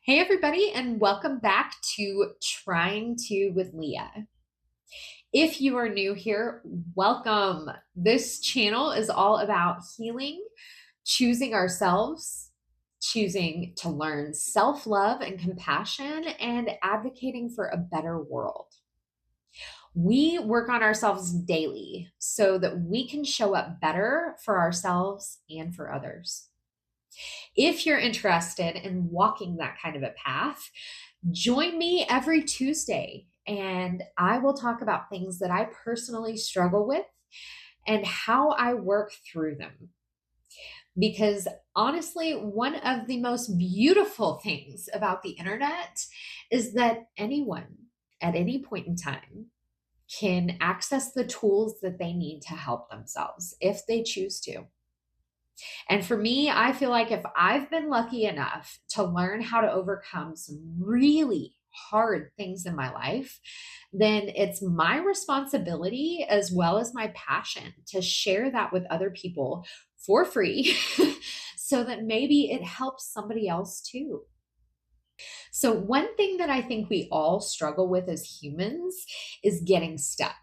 Hey, everybody, and welcome back to Trying to with Leah. If you are new here, welcome. This channel is all about healing, choosing ourselves, choosing to learn self love and compassion, and advocating for a better world. We work on ourselves daily so that we can show up better for ourselves and for others. If you're interested in walking that kind of a path, join me every Tuesday and I will talk about things that I personally struggle with and how I work through them. Because honestly, one of the most beautiful things about the internet is that anyone at any point in time can access the tools that they need to help themselves if they choose to. And for me, I feel like if I've been lucky enough to learn how to overcome some really hard things in my life, then it's my responsibility as well as my passion to share that with other people for free so that maybe it helps somebody else too. So, one thing that I think we all struggle with as humans is getting stuck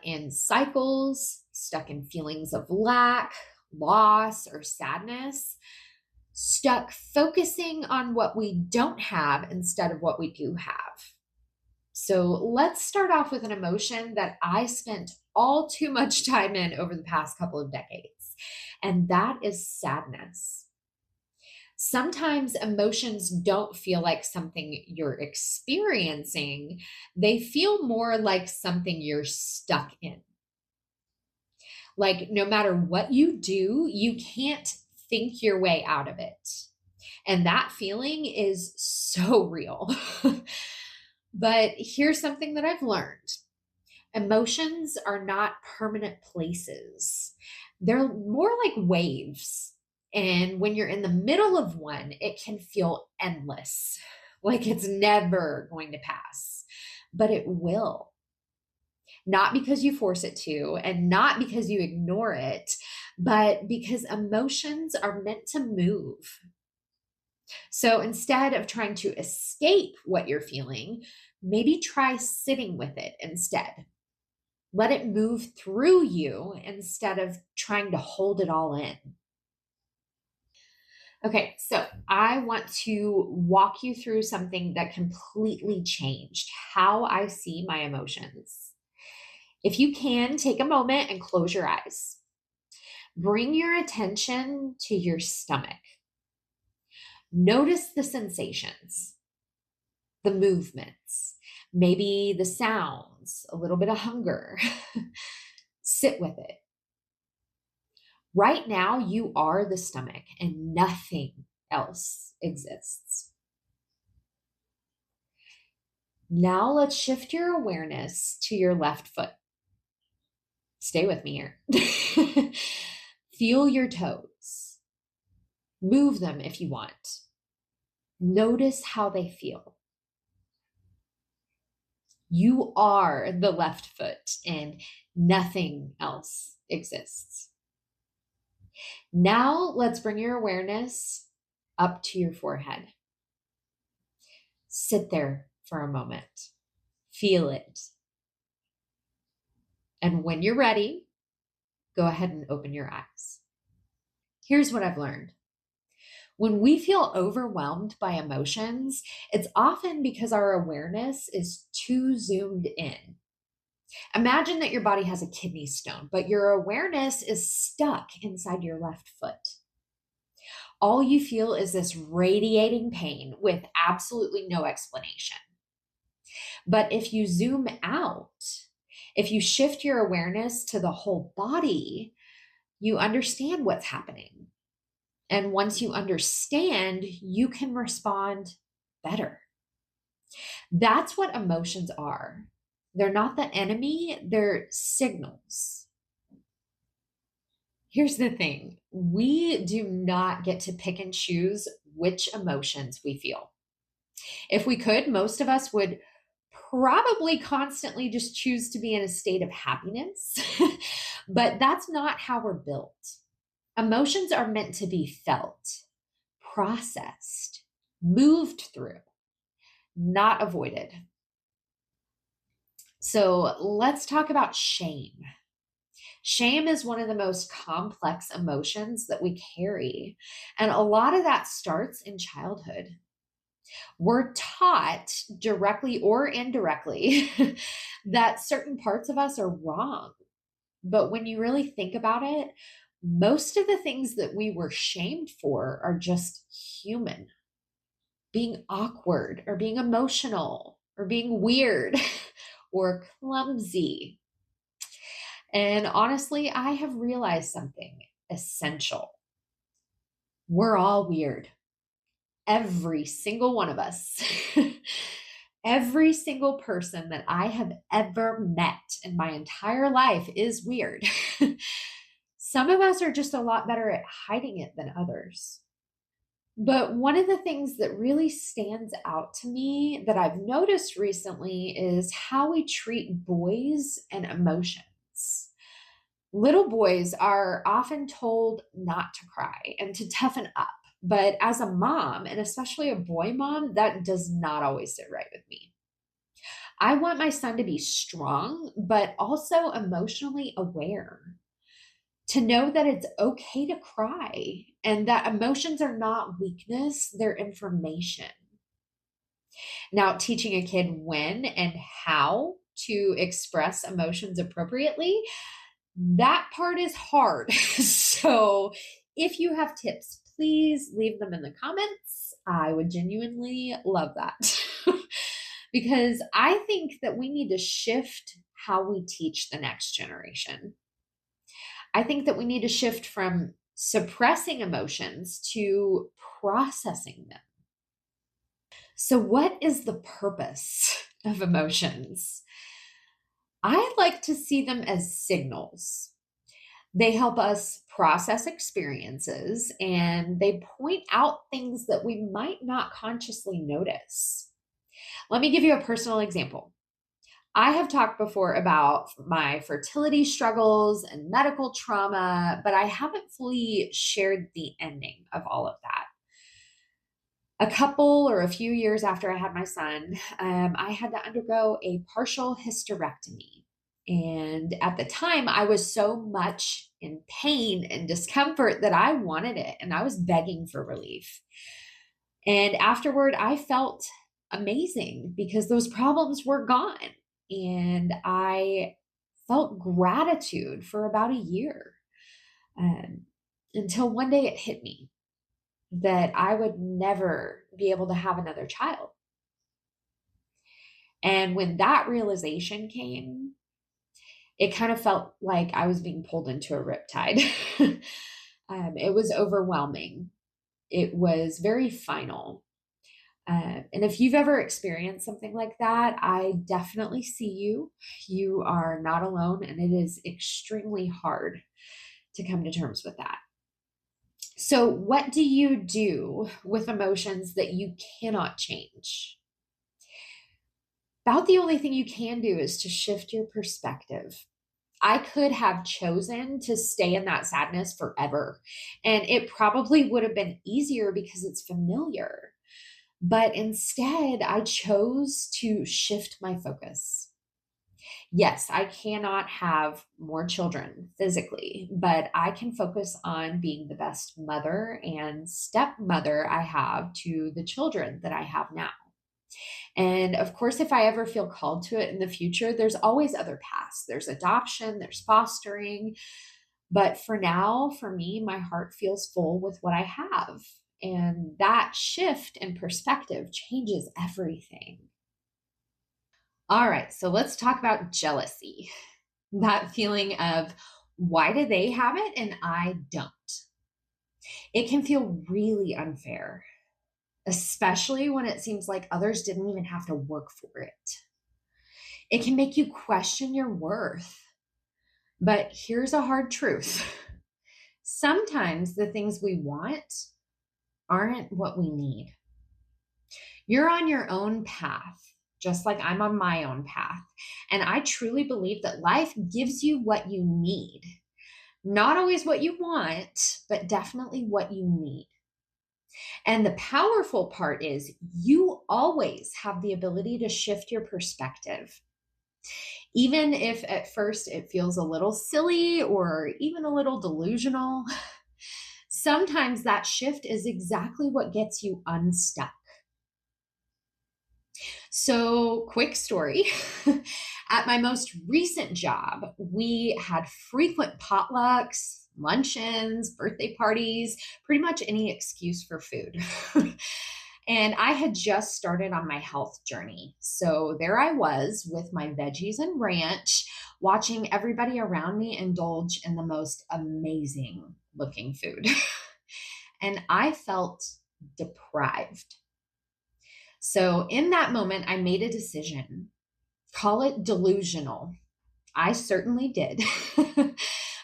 in cycles, stuck in feelings of lack, loss, or sadness, stuck focusing on what we don't have instead of what we do have. So let's start off with an emotion that I spent all too much time in over the past couple of decades, and that is sadness. Sometimes emotions don't feel like something you're experiencing, they feel more like something you're stuck in. Like, no matter what you do, you can't think your way out of it. And that feeling is so real. But here's something that I've learned: emotions are not permanent places, they're more like waves. And when you're in the middle of one, it can feel endless, like it's never going to pass, but it will. Not because you force it to, and not because you ignore it, but because emotions are meant to move. So instead of trying to escape what you're feeling, maybe try sitting with it instead. Let it move through you instead of trying to hold it all in. Okay, so I want to walk you through something that completely changed how I see my emotions. If you can, take a moment and close your eyes. Bring your attention to your stomach. Notice the sensations, the movements, maybe the sounds, a little bit of hunger. Sit with it. Right now, you are the stomach and nothing else exists. Now, let's shift your awareness to your left foot. Stay with me here. Feel your toes. Move them if you want. Notice how they feel. You are the left foot and nothing else exists. Now let's bring your awareness up to your forehead. Sit there for a moment. Feel it. And when you're ready, go ahead and open your eyes. Here's what I've learned. When we feel overwhelmed by emotions, it's often because our awareness is too zoomed in. Imagine that your body has a kidney stone, but your awareness is stuck inside your left foot. All you feel is this radiating pain with absolutely no explanation. But if you zoom out, if you shift your awareness to the whole body, you understand what's happening. And once you understand, you can respond better. That's what emotions are. They're not the enemy, they're signals. Here's the thing: we do not get to pick and choose which emotions we feel. If we could, most of us would probably constantly just choose to be in a state of happiness, but that's not how we're built. Emotions are meant to be felt, processed, moved through, not avoided. So let's talk about shame. Shame is one of the most complex emotions that we carry. And a lot of that starts in childhood. We're taught directly or indirectly that certain parts of us are wrong. But when you really think about it, most of the things that we were shamed for are just human. Being awkward or being emotional or being weird or clumsy. And honestly, I have realized something essential. We're all weird. Every single one of us. Every single person that I have ever met in my entire life is weird. Some of us are just a lot better at hiding it than others. But one of the things that really stands out to me that I've noticed recently is how we treat boys and emotions. Little boys are often told not to cry and to toughen up. But as a mom, and especially a boy mom, that does not always sit right with me. I want my son to be strong, but also emotionally aware, to know that it's okay to cry and that emotions are not weakness, they're information. Now, teaching a kid when and how to express emotions appropriately, that part is hard. So, if you have tips, please leave them in the comments. I would genuinely love that. Because I think that we need to shift how we teach the next generation. I think that we need to shift from suppressing emotions to processing them. So, what is the purpose of emotions? I like to see them as signals. They help us process experiences and they point out things that we might not consciously notice. Let me give you a personal example. I have talked before about my fertility struggles and medical trauma, but I haven't fully shared the ending of all of that. A couple or a few years after I had my son, I had to undergo a partial hysterectomy. And at the time, I was so much in pain and discomfort that I wanted it and I was begging for relief. And afterward, I felt amazing because those problems were gone. And I felt gratitude for about a year um, until one day it hit me that I would never be able to have another child. And when that realization came, it kind of felt like I was being pulled into a riptide. It was overwhelming. It was very final. And if you've ever experienced something like that, I definitely see you. You are not alone, and it is extremely hard to come to terms with that. So, what do you do with emotions that you cannot change? About the only thing you can do is to shift your perspective. I could have chosen to stay in that sadness forever, and it probably would have been easier because it's familiar. But instead, I chose to shift my focus. Yes, I cannot have more children physically, but I can focus on being the best mother and stepmother I have to the children that I have now. And of course, if I ever feel called to it in the future, there's always other paths. There's adoption, there's fostering. But for now, for me, my heart feels full with what I have. And that shift in perspective changes everything. All right, so let's talk about jealousy. That feeling of why do they have it and I don't? It can feel really unfair, especially when it seems like others didn't even have to work for it. It can make you question your worth. But here's a hard truth. Sometimes the things we want aren't what we need. You're on your own path, just like I'm on my own path. And I truly believe that life gives you what you need. Not always what you want, but definitely what you need. And the powerful part is you always have the ability to shift your perspective. Even if at first it feels a little silly or even a little delusional, sometimes that shift is exactly what gets you unstuck. So, quick story. At my most recent job, we had frequent potlucks, luncheons, birthday parties, pretty much any excuse for food. And I had just started on my health journey. So there I was with my veggies and ranch, watching everybody around me indulge in the most amazing looking food. And I felt deprived. So in that moment, I made a decision. Call it delusional. I certainly did.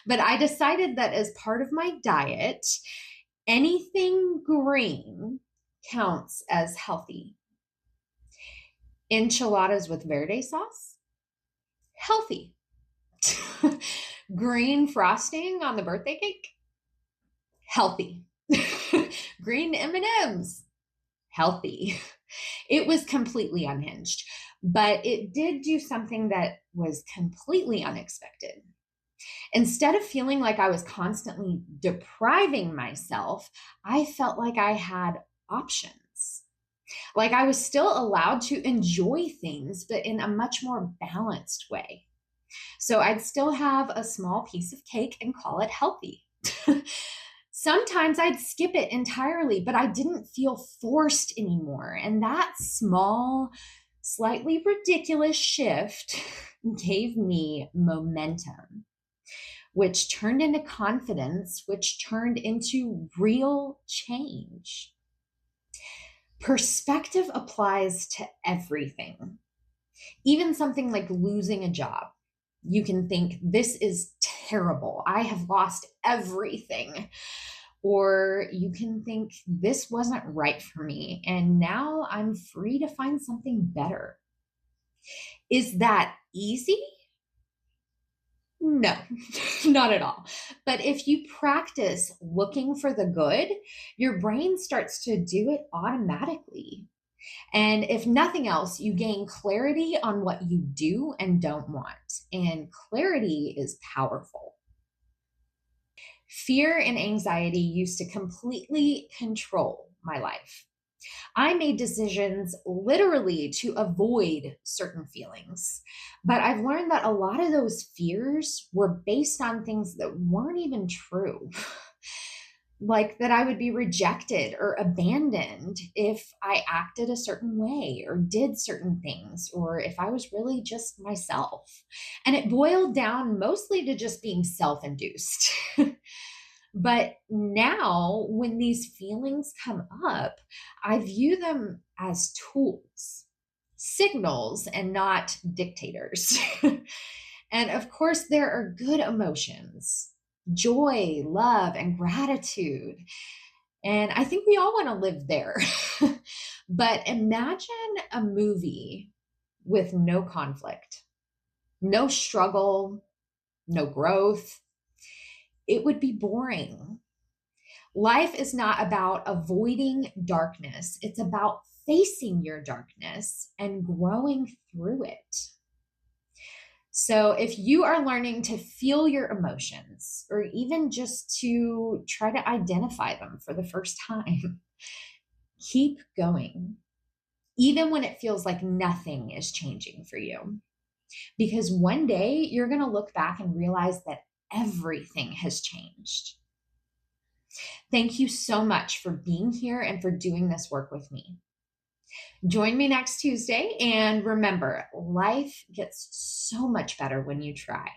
But I decided that as part of my diet, anything green counts as healthy. Enchiladas with verde sauce, healthy. Green frosting on the birthday cake, healthy. Green M&Ms, healthy. It was completely unhinged, but it did do something that was completely unexpected. Instead of feeling like I was constantly depriving myself, I felt like I had options. Like I was still allowed to enjoy things, but in a much more balanced way. So I'd still have a small piece of cake and call it healthy. Sometimes I'd skip it entirely, but I didn't feel forced anymore. And that small, slightly ridiculous shift gave me momentum, which turned into confidence, which turned into real change. Perspective applies to everything, even something like losing a job. You can think, this is terrible. I have lost everything. Or you can think, this wasn't right for me. And now I'm free to find something better. Is that easy? No, not at all. But if you practice looking for the good, your brain starts to do it automatically. And if nothing else, you gain clarity on what you do and don't want. And clarity is powerful. Fear and anxiety used to completely control my life. I made decisions literally to avoid certain feelings. But I've learned that a lot of those fears were based on things that weren't even true. Like that I would be rejected or abandoned if I acted a certain way or did certain things, or if I was really just myself. And it boiled down mostly to just being self induced. But now, when these feelings come up, I view them as tools, signals, and not dictators. And of course, there are good emotions, joy, love, and gratitude. And I think we all want to live there. But imagine a movie with no conflict, no struggle, no growth. It would be boring. Life is not about avoiding darkness, it's about facing your darkness and growing through it. So, if you are learning to feel your emotions or even just to try to identify them for the first time, keep going, even when it feels like nothing is changing for you. Because one day you're going to look back and realize that everything has changed. Thank you so much for being here and for doing this work with me. Join me next Tuesday. And remember, life gets so much better when you try.